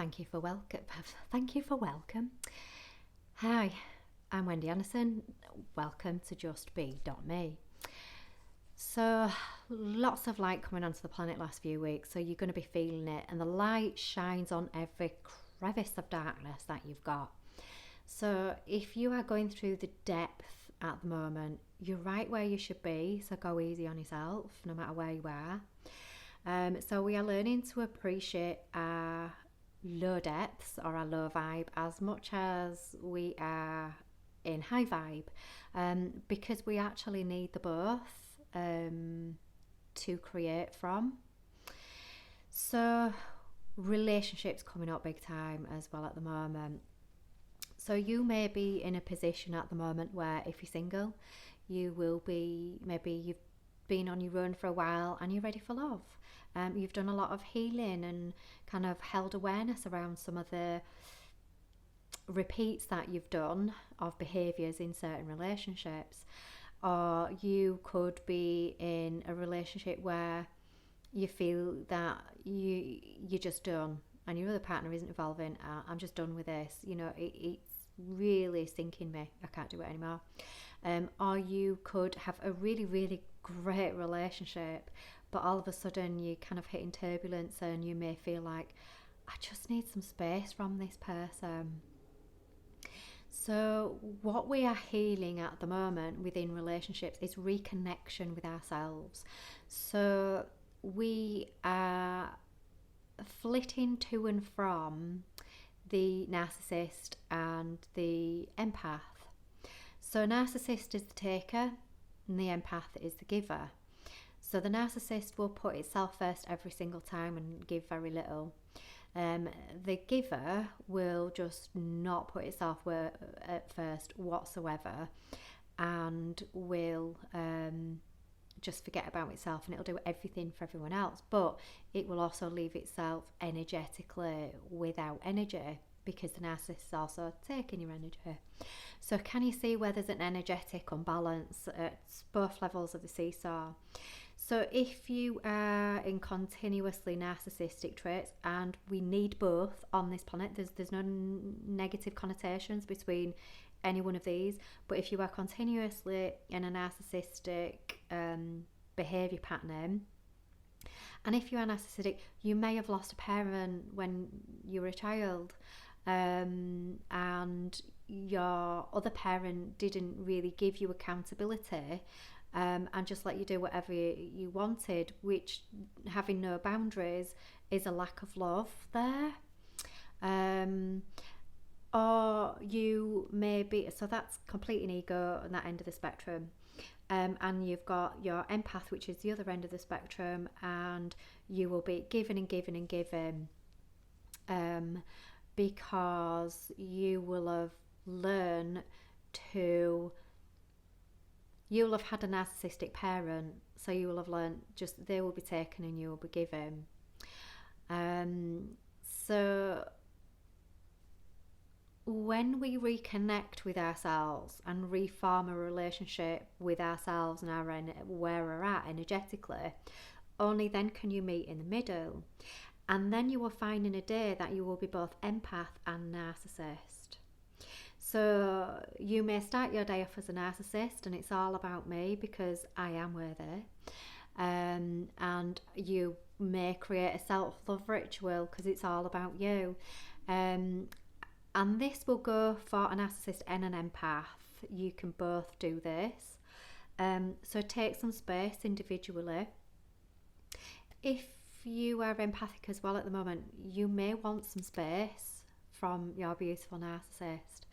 Thank you for welcome. Thank you for welcome. Hi, I'm Wendy Anderson. Welcome to Just Be.me. So, lots of light coming onto the planet last few weeks, so you're going to be feeling it, and the light shines on every crevice of darkness that you've got. So, if you are going through the depth at the moment, you're right where you should be, so go easy on yourself no matter where you are. So, we are learning to appreciate our low depths or our low vibe as much as we are in high vibe, because we actually need the both to create from. So relationships coming up big time as well at the moment. So you may be in a position at the moment where if you're single, you will be, maybe you've been on your own for a while and you're ready for love. You've done a lot of healing and kind of held awareness around some of the repeats that you've done of behaviours in certain relationships. Or you could be in a relationship where you feel that you're just done and your other partner isn't evolving. I'm just done with this. It's really sinking me. I can't do it anymore. Or you could have a really, really great relationship, but all of a sudden you kind of hitting turbulence and you may feel like, I just need some space from this person. So what we are healing at the moment within relationships is reconnection with ourselves. So we are flitting to and from the narcissist and the empath. So narcissist is the taker and the empath is the giver. So the narcissist will put itself first every single time and give very little. The giver will just not put itself at first whatsoever and will just forget about itself, and it'll do everything for everyone else, but it will also leave itself energetically without energy because the narcissist is also taking your energy. So can you see where there's an energetic unbalance at both levels of the seesaw? So if you are in continuously narcissistic traits, and we need both on this planet, there's no negative connotations between any one of these, but if you are continuously in a narcissistic behaviour pattern, and if you are narcissistic, you may have lost a parent when you were a child, and your other parent didn't really give you accountability, and just let you do whatever you wanted, which, having no boundaries, is a lack of love there. Or you may be, so that's complete an ego on that end of the spectrum. And you've got your empath, which is the other end of the spectrum, and you will be giving and giving and giving, because you will have learned to, you'll have had a narcissistic parent, so you will have learned just they will be taken and you will be given. So when we reconnect with ourselves and reform a relationship with ourselves and where we're at energetically, only then can you meet in the middle. And then you will find in a day that you will be both empath and narcissist. So you may start your day off as a narcissist and it's all about me because I am worthy. And you may create a self-love ritual because it's all about you. And this will go for a narcissist and an empath. You can both do this. So take some space individually. If you are empathic as well at the moment, you may want some space from your beautiful narcissist.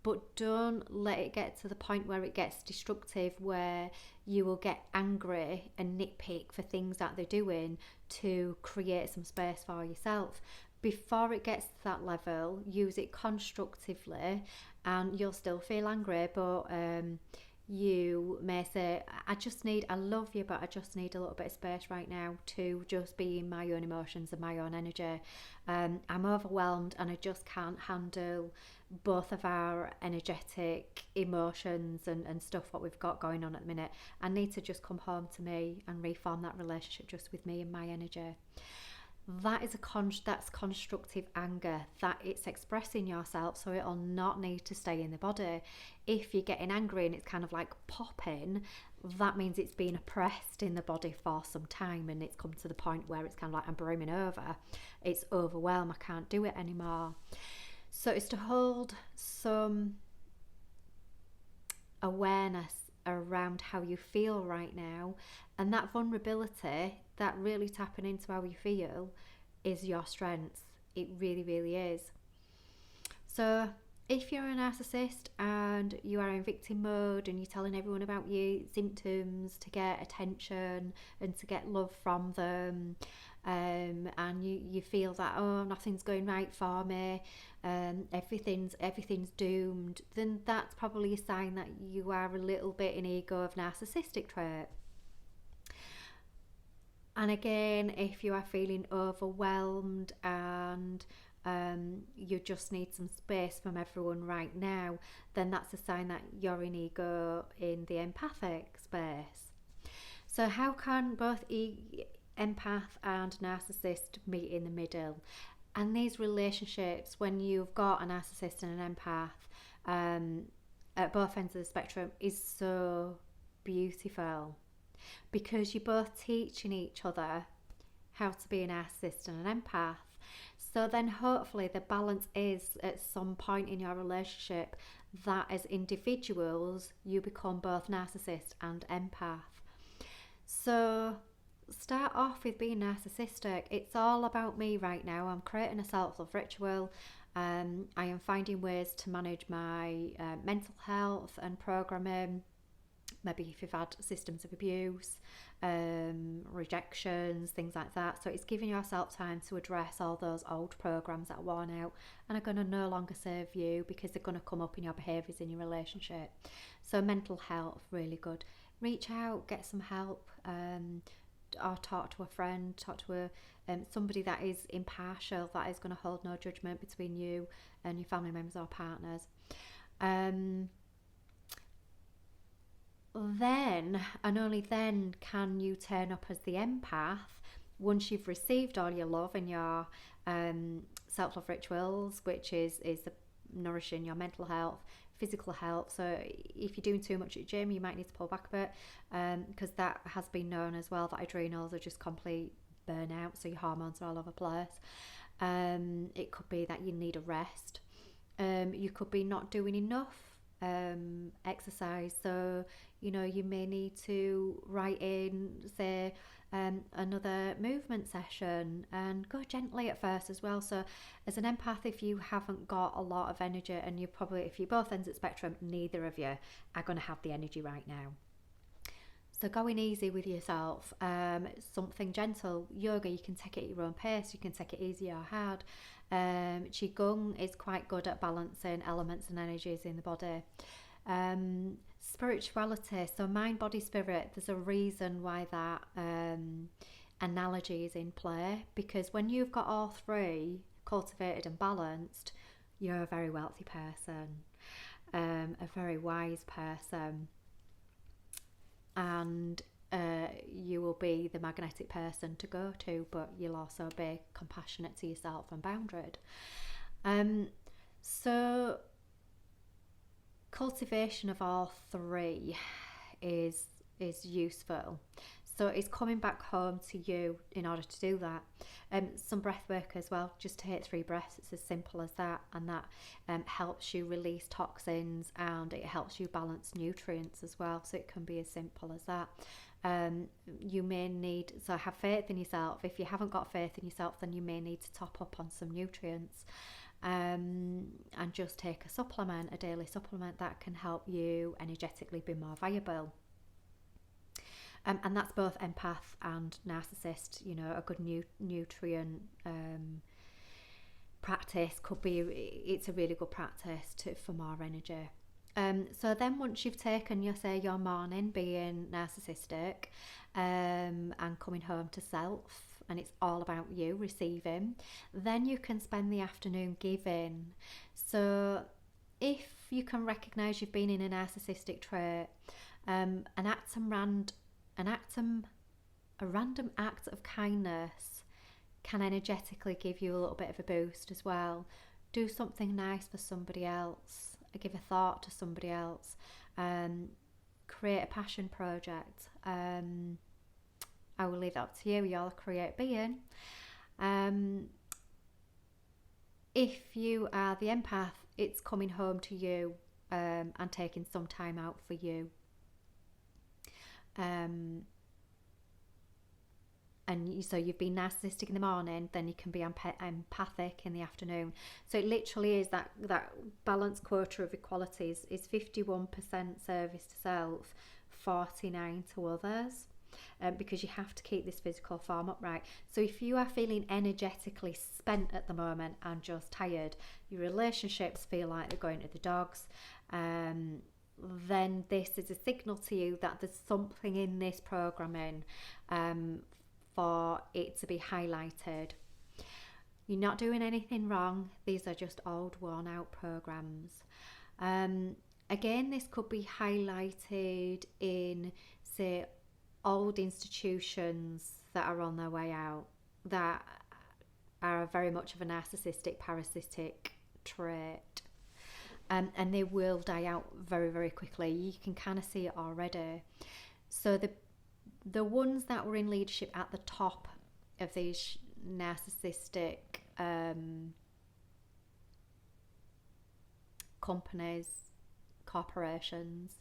But don't let it get to the point where it gets destructive, where you will get angry and nitpick for things that they're doing to create some space for yourself. Before it gets to that level, use it constructively, and you'll still feel angry, but you may say, I love you, but I just need a little bit of space right now to just be in my own emotions and my own energy. I'm overwhelmed and I just can't handle both of our energetic emotions and stuff what we've got going on at the minute. I need to just come home to me and reform that relationship just with me and my energy. that's constructive anger, that it's expressing yourself, so it'll not need to stay in the body. If you're getting angry and it's kind of like popping, that means it's been oppressed in the body for some time, and it's come to the point where it's kind of like, I'm brimming over, it's overwhelmed, I can't do it anymore. So it's to hold some awareness around how you feel right now, and that vulnerability, that really tapping into how you feel, is your strength. It really, really is. So if you're a narcissist and you are in victim mode and you're telling everyone about your symptoms to get attention and to get love from them, and you feel that, oh, nothing's going right for me, everything's doomed, then that's probably a sign that you are a little bit in ego of narcissistic trait. And again, if you are feeling overwhelmed and you just need some space from everyone right now, then that's a sign that you're in ego in the empathic space. So how can both empath and narcissist meet in the middle? And these relationships, when you've got a narcissist and an empath at both ends of the spectrum, is so beautiful, because you're both teaching each other how to be a narcissist and an empath. So then hopefully the balance is, at some point in your relationship, that as individuals you become both narcissist and empath. So start off with being narcissistic. It's all about me right now. I'm creating a self-love ritual. I am finding ways to manage my mental health and programming. Maybe if you've had systems of abuse, rejections, things like that. So it's giving yourself time to address all those old programs that are worn out and are going to no longer serve you, because they're going to come up in your behaviours in your relationship. So mental health, really good. Reach out, get some help, or talk to a friend, talk to somebody that is impartial, that is going to hold no judgment between you and your family members or partners. Then and only then can you turn up as the empath, once you've received all your love and your self-love rituals, which is nourishing your mental health, physical health. So if you're doing too much at the gym, you might need to pull back a bit, because that has been known as well, that adrenals are just complete burnout, so your hormones are all over the place. It could be that you need a rest. You could be not doing enough exercise, so you may need to write in, say, another movement session, and go gently at first as well. So as an empath, if you haven't got a lot of energy, and if you're both ends of the spectrum, neither of you are going to have the energy right now. So going easy with yourself, something gentle. Yoga, you can take it at your own pace, you can take it easy or hard. Qigong is quite good at balancing elements and energies in the body. Spirituality, so mind, body, spirit, there's a reason why that analogy is in play, because when you've got all three cultivated and balanced, you're a very wealthy person, a very wise person, and you will be the magnetic person to go to, but you'll also be compassionate to yourself and boundaried. So cultivation of all three is useful. So it's coming back home to you in order to do that. Some breath work as well, just to hit 3 breaths. It's as simple as that, and that helps you release toxins, and it helps you balance nutrients as well. So it can be as simple as that. You may need, so have faith in yourself. If you haven't got faith in yourself, then you may need to top up on some nutrients, and just take a daily supplement that can help you energetically be more viable. And that's both empath and narcissist. A good nutrient practice could be, it's a really good practice for more energy. So then once you've taken your morning being narcissistic, and coming home to self, and it's all about you receiving, then you can spend the afternoon giving. So if you can recognise you've been in a narcissistic trait, a random act of kindness can energetically give you a little bit of a boost as well. Do something nice for somebody else, give a thought to somebody else, create a passion project. I will leave that up to you, you're a creative being. If you are the empath, it's coming home to you and taking some time out for you. And so you've been narcissistic in the morning, then you can be empathic in the afternoon. So it literally is that balanced quota of equalities is 51% service to self, 49 to others. Because you have to keep this physical form upright. So if you are feeling energetically spent at the moment and just tired, your relationships feel like they're going to the dogs, then this is a signal to you that there's something in this programming for it to be highlighted. You're not doing anything wrong. These are just old, worn out programs. Again, this could be highlighted in, say, old institutions that are on their way out, that are very much of a narcissistic, parasitic trait, and they will die out very, very quickly. You can kind of see it already. So the ones that were in leadership at the top of these narcissistic companies, corporations,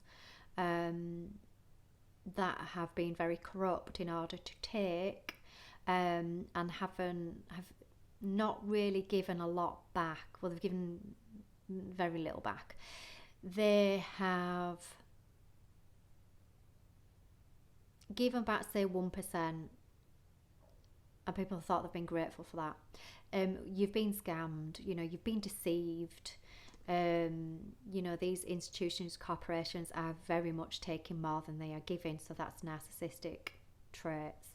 that have been very corrupt in order to take and have not really given a lot back. Well, they've given very little back. They have given back, say, 1%, and people thought they've been grateful for that. You've been scammed, you've been deceived. These institutions, corporations are very much taking more than they are giving, so that's narcissistic traits.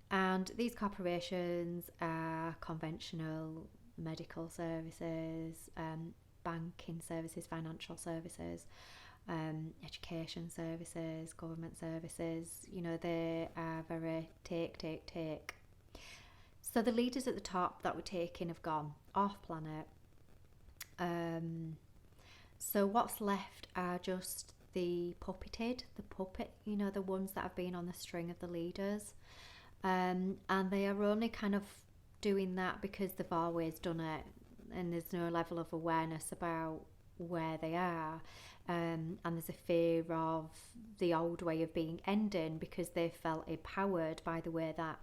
And these corporations are conventional medical services, banking services, financial services, education services, government services. They are very take. So the leaders at the top that were taking have gone off planet. So what's left are just the puppet, the ones that have been on the string of the leaders, and they are only kind of doing that because they've always done it, and there's no level of awareness about where they are, and there's a fear of the old way of being ending because they felt empowered by the way that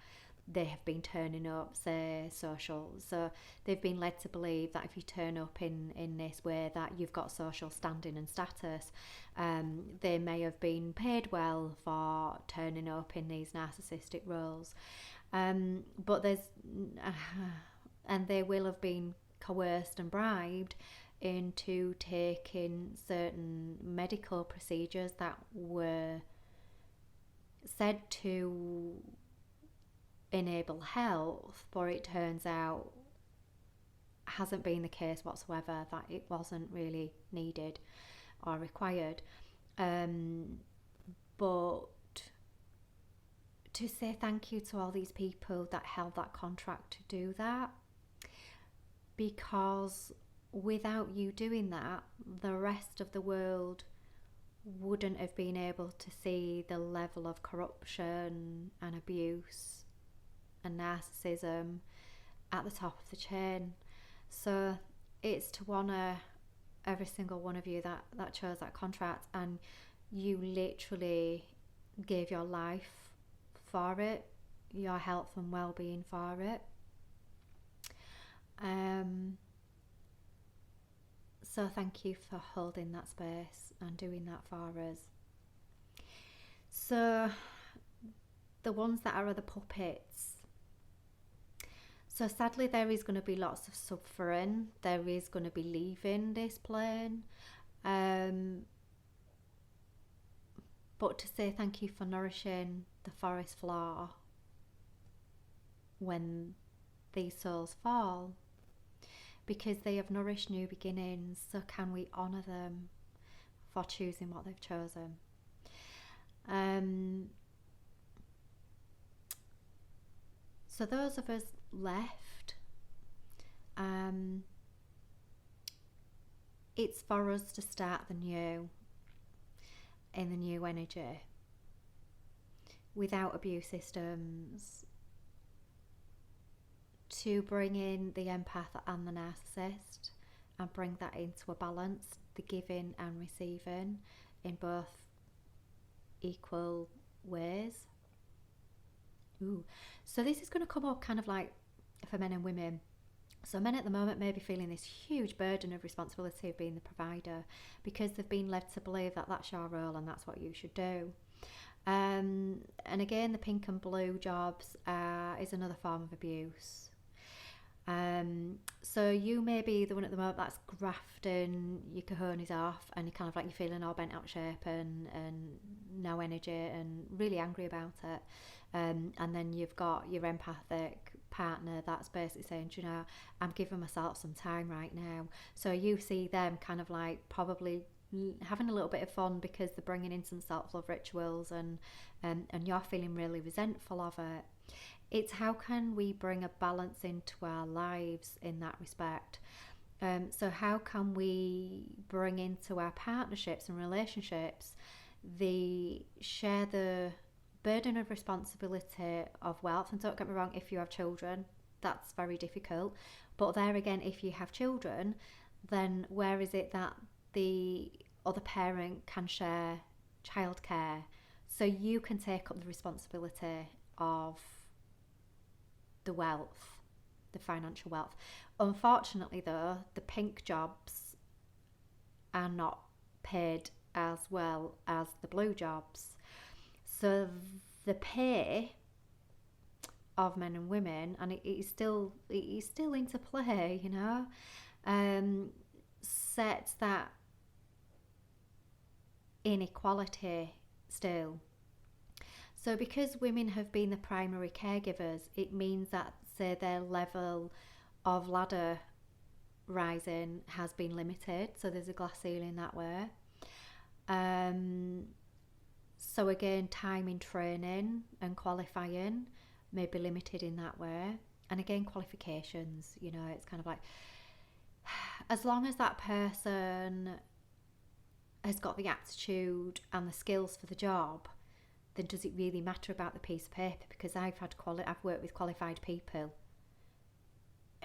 they have been turning up, say, social. So they've been led to believe that if you turn up in this way that you've got social standing and status. They may have been paid well for turning up in these narcissistic roles. But and they will have been coerced and bribed into taking certain medical procedures that were said to enable health, but it turns out hasn't been the case whatsoever, that it wasn't really needed or required. But to say thank you to all these people that held that contract to do that, because without you doing that, the rest of the world wouldn't have been able to see the level of corruption and abuse and narcissism at the top of the chain. So it's to honour every single one of you that chose that contract, and you literally gave your life for it, your health and well-being for it. So thank you for holding that space and doing that for us. So the ones that are the puppets, so sadly there is going to be lots of suffering, there is going to be leaving this plane, but to say thank you for nourishing the forest floor when these souls fall, because they have nourished new beginnings. So can we honour them for choosing what they've chosen? So those of us left. It's for us to start the new in the new energy without abuse systems, to bring in the empath and the narcissist and bring that into a balance, the giving and receiving in both equal ways. Ooh. So this is going to come up kind of like for men and women. So men at the moment may be feeling this huge burden of responsibility of being the provider because they've been led to believe that that's your role and that's what you should do. And again, the pink and blue jobs is another form of abuse. So you may be the one at the moment that's grafting your cojones off and you're you're feeling all bent out of shape and no energy and really angry about it. And then you've got your empathic partner that's basically saying, you know, I'm giving myself some time right now. So you see them probably having a little bit of fun because they're bringing in some self-love rituals and you're feeling really resentful of it. It's how can we bring a balance into our lives in that respect. So how can we bring into our partnerships and relationships share the burden of responsibility of wealth. And don't get me wrong, if you have children, that's very difficult. But there again, if you have children, then where is it that the other parent can share childcare? So you can take up the responsibility of the wealth, the financial wealth. Unfortunately though, the pink jobs are not paid as well as the blue jobs. So the pay of men and women, and it is still into play, you know, sets that inequality still. So because women have been the primary caregivers, it means that, say, their level of ladder rising has been limited. So there's a glass ceiling that way. So again, time in training and qualifying may be limited in that way. And again, qualifications, you know, it's as long as that person has got the aptitude and the skills for the job, then does it really matter about the piece of paper? Because I've worked with qualified people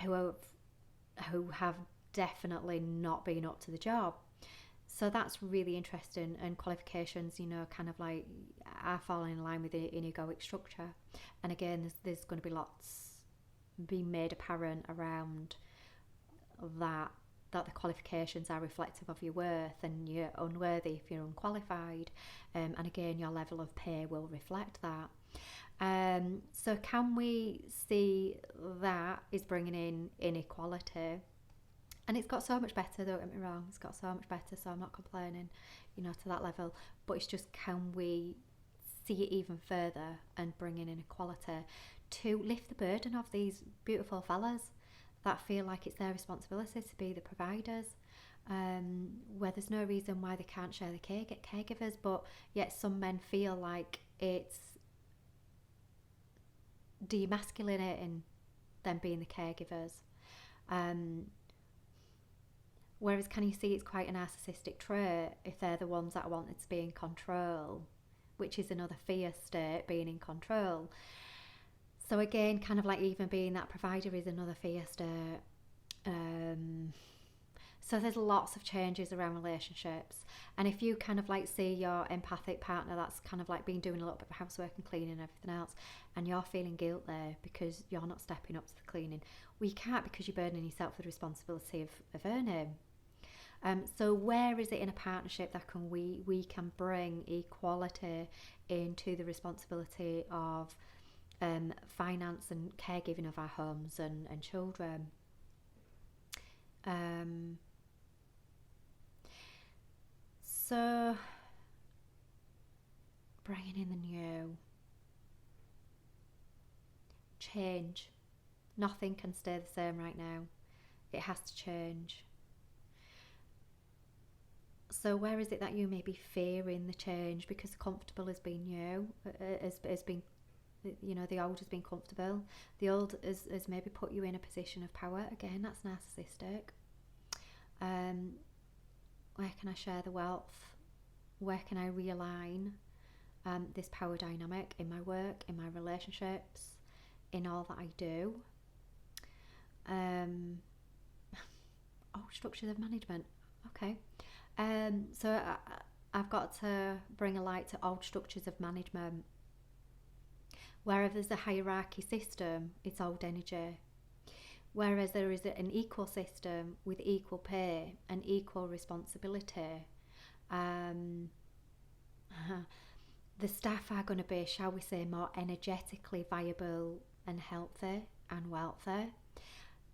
who have definitely not been up to the job. So that's really interesting, and qualifications, you know, are falling in line with the egoic structure. And again, there's going to be lots being made apparent around that the qualifications are reflective of your worth, and you're unworthy if you're unqualified. And again, your level of pay will reflect that. So can we see that is bringing in inequality? And it's got so much better, don't get me wrong, it's got so much better, so I'm not complaining, you know, to that level. But it's just, can we see it even further and bring in inequality to lift the burden of these beautiful fellas that feel like it's their responsibility to be the providers, where there's no reason why they can't share the caregivers, but yet some men feel like it's demasculinating them being the caregivers. Whereas can you see it's quite a narcissistic trait if they're the ones that are wanted to be in control, which is another fear state, being in control. So again, even being that provider is another fear state. So there's lots of changes around relationships. And if you see your empathic partner that's been doing a little bit of housework and cleaning and everything else, and you're feeling guilt there because you're not stepping up to the cleaning, well, you can't, because you're burdening yourself with the responsibility of earning. So where is it in a partnership that we can bring equality into the responsibility of finance and caregiving of our homes and children? So bringing in the new. Change. Nothing can stay the same right now. It has to change. So where is it that you may be fearing the change because comfortable has been The old has been comfortable. The old has maybe put you in a position of power. Again, that's narcissistic. Where can I share the wealth? Where can I realign this power dynamic in my work, in my relationships, in all that I do? Structures of management. Okay. So I've got to bring a light to old structures of management. Wherever there's a hierarchy system, it's old energy. Whereas there is an equal system with equal pay and equal responsibility, the staff are going to be, shall we say, more energetically viable and healthy and wealthy.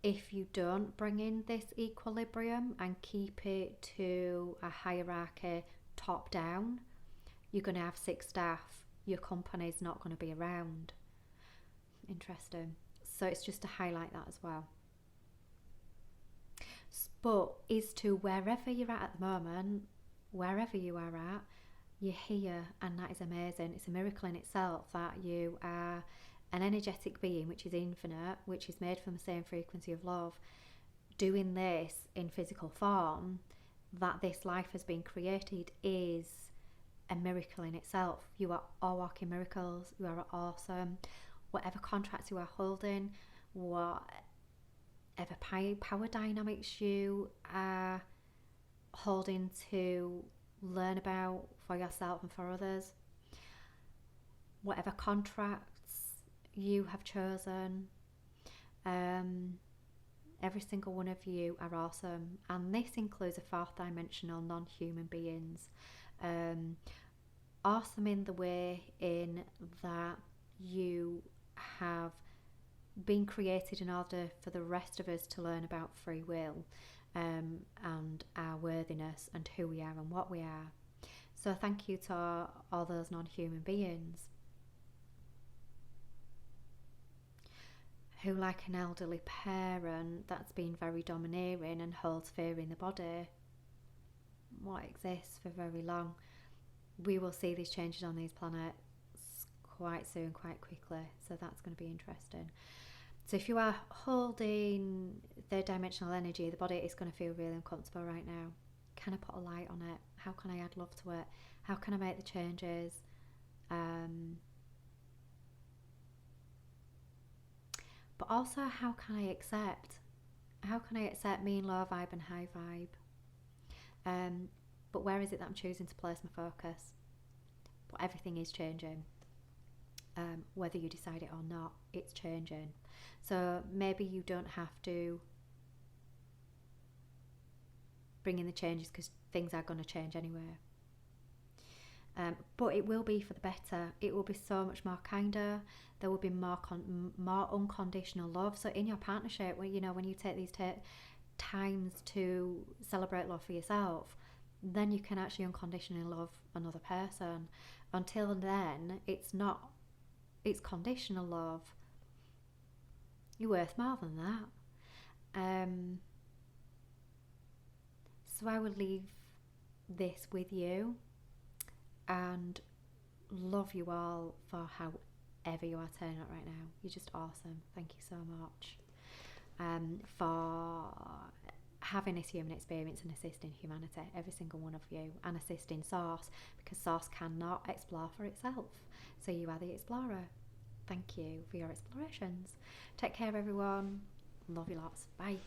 If you don't bring in this equilibrium and keep it to a hierarchy top down, you're going to have 6 staff. Your company's not going to be around. Interesting. So it's just to highlight that as well. But is to wherever you're at the moment, wherever you are at, you're here, and that is amazing. It's a miracle in itself that you are an energetic being which is infinite, which is made from the same frequency of love, doing this in physical form, that this life has been created is a miracle in itself. You are all walking miracles. You are awesome. Whatever contracts you are holding, whatever power dynamics you are holding to learn about for yourself and for others, whatever contracts you have chosen, every single one of you are awesome. And this includes a 4th dimensional non-human beings. Awesome in the way in that you have been created in order for the rest of us to learn about free will, and our worthiness and who we are and what we are. So thank you to all those non-human beings who, like an elderly parent that's been very domineering and holds fear in the body, what exists for very long, we will see these changes on these planets quite soon, quite quickly. So that's going to be interesting. So if you are holding 3rd dimensional energy, the body is going to feel really uncomfortable right now. Can I put a light on it? How can I add love to it? How can I make the changes? But also, how can I accept? How can I accept me in low vibe and high vibe? But where is it that I'm choosing to place my focus? But everything is changing. Whether you decide it or not, it's changing. So maybe you don't have to bring in the changes because things are going to change anyway. But it will be for the better. It will be so much more kinder. There will be more unconditional love. So in your partnership, when you take these times to celebrate love for yourself, then you can actually unconditionally love another person. Until then, it's conditional love. You're worth more than that. So I would leave this with you and love you all for however you are turning out right now. You're just awesome. Thank you so much for having this human experience and assisting humanity, every single one of you, and assisting Source, because Source cannot explore for itself. So you are the explorer. Thank you for your explorations. Take care, everyone. Love you lots. Bye.